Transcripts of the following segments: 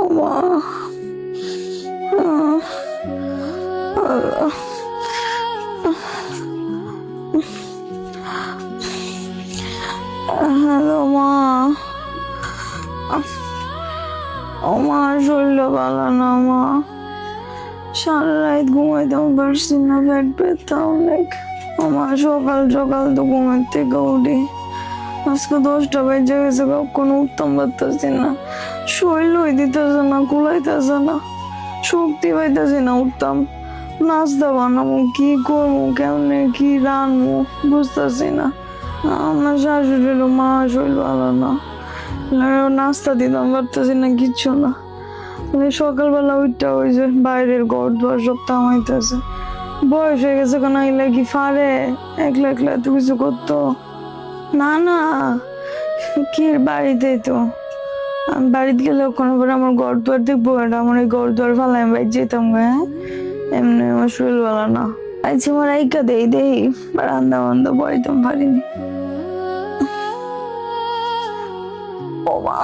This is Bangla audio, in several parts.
ওমা হ্যালো মা। ও মা, শরীরটা ভালো না মা, সারা রাত ঘুমাইতেও পারছি না, পেট ব্যথা অনেক। আমার সকাল সকাল তো ঘুমের থেকে উঠি, আজকে 10টা বেজে গেছে, কখনো উঠতাম পারতেছি না, শরীর হয়ে দিতেছে না, কুলাইতেছে না, শক্তি পাইতেছি না উঠতাম। নাস্তা বানাবো কি করবো, কেমনে কি রানবো বুঝতেছি না। আমার শাশুড়ির মা শরীর ভালো না, নাস্তা দিতাম পারতেছি না, কিচ্ছু না। সকালবেলা উঠটা ওই যে বাইরের ঘর দুয়ার সব থামাইতেছে, বয়স হয়ে গেছে, কেন এলে কি ফারে একলা একলা এত কিছু করতো না। না কি বাড়িতেই তো, আমি বাড়িতে গেলে ওখানে পরে আমার ঘর দুয়ার দেখবো, আমার এই ঘর দুয়ার ফালাই আমি বাইর যেতাম। হ্যাঁ, এমনি আমার শরীর ভালো না। আচ্ছা আমার আইকা দেই দেই রান্না বান্ধা বইতাম পারিনি। ও মা,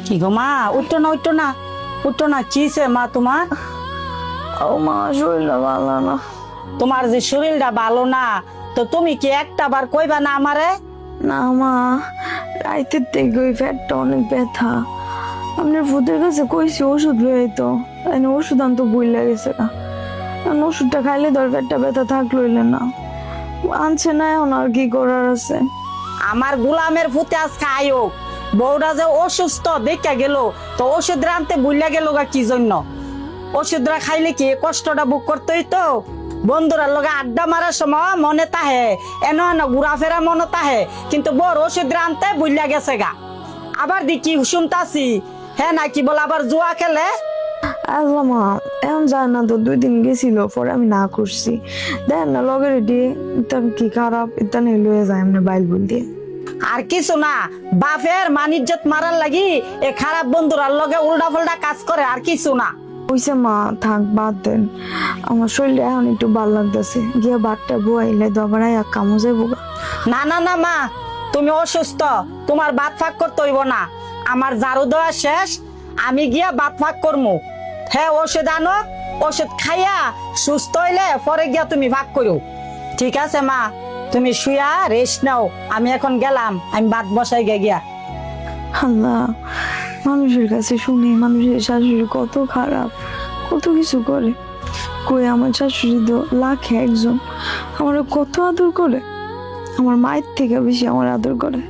কি গো মা, উঠো না উঠো না উঠো না, কিসে মা তোমার? ও মা, শরীরটা ভালো না। তোমার যে শরীরটা ভালো না, তো তুমি কি একটা বার কইবা না আমারে? না মা, রাইতের থেকে ওই পেটটা অনেক ব্যথা, আপনার ভূতের কাছে কইছি ওষুধ লই তো, ওষুধ আনতো বই লাগেছে না, ওষুধটা খাইলে ধর পেটটা ব্যথা থাকলো না, আনছে না, এখন আর কি করার আছে। আমার গোলামের ভূতে আজকে আয়ো, বউটা যে অসুস্থ দেখা গেল, তো ওষুধ আনতে ভুলিয়া গেল গা কি জন্য? ওষুধরা খাইলে কি কষ্টটা বুক করতেই তো? বন্ধুরার লগে আড্ডা মারার সময় মনে তাহে, এনো এনো ঘুরাফেরা মনে তাহে, কিন্তু বড় ওষুধ আনতে ভুলিয়া গেছে গা। আবার দেখি শুনতাছি হ্যাঁ নাকি বলে আবার জুয়া খেলে। আল্লাহ মা, এখন যায় না তো, 2 দিন গেছিল, পরে আমি না করছি, দেখ না লগে রেডি, এটা কি খারাপ, এটা নিয়ে লয়ে যায় এমনি বাইল বল দিয়ে। আর কিছু না, বাপের মানিজ্জত মারার লাগি এ খারাপ বন্ধুরার লগে উল্টা পাল্টা কাজ করে, আর কিছু না। ওইসে মা, থাক বাদ দেন, আমার শরীরটা এখন একটু ভাল লাগতেছে, গিয়ে বাটটা বইলে দবারাই এক কামো যাবো। না না না মা, তুমি অসুস্থ, তোমার বাত ফাঁক করতে হইব না, আমার ঝাড়ু দেওয়া শেষ, আমি গিয়া বাত ফাঁক করমু। হ্যাঁ, ওষুধ আনো, ওষুধ খাইয়া সুস্থ হইলে পরে গিয়া তুমি ভাগ করো। ঠিক আছে মা, তুমি শুয়া রেস্ট নাও, আমি এখন গেলাম, আমি ভাত বসাই গিয়া। আল্লাহ, মানুষের কাছে শুনি মানুষের শাশুড়ি কত খারাপ, কত কিছু করে, কই আমার শাশুড়ি তো লাখে একজন, আমার কত আদর করে, আমার মায়ের থেকে বেশি আমার আদর করে।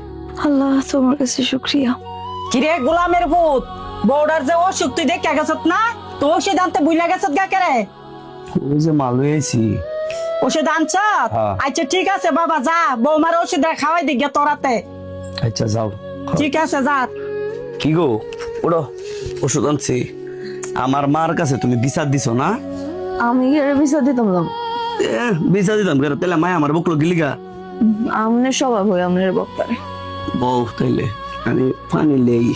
আল্লাহ তোমার কাছে শুক্রিয়া। কিরে গোলামের ভূত, বউডার যে অসুখ তুই দেখে গেছত না, তো ওষুধ আনতে বুঝলা গেছত গা কেরে? ওই যে মাল হয়েছি। ওষুধ আনছ? হ্যাঁ। আচ্ছা ঠিক আছে বাবা, যা বৌমার ওষুধ খাওয়াই দিকে তোরাতে। আচ্ছা যাও। ঠিক আছে যা। কি গো, ওড়ো, ওষুধ আনছি। আমার মার কাছে তুমি বিচার দিছো না? আমি এর বিষয় দিতাম না, বিচার দিতাম কেন? তাহলে মায় আমার বকলো গিলিগা। আমনের স্বভাব হয় আমনের বক্তারে। বউ তাইলে আমি পানি লেই।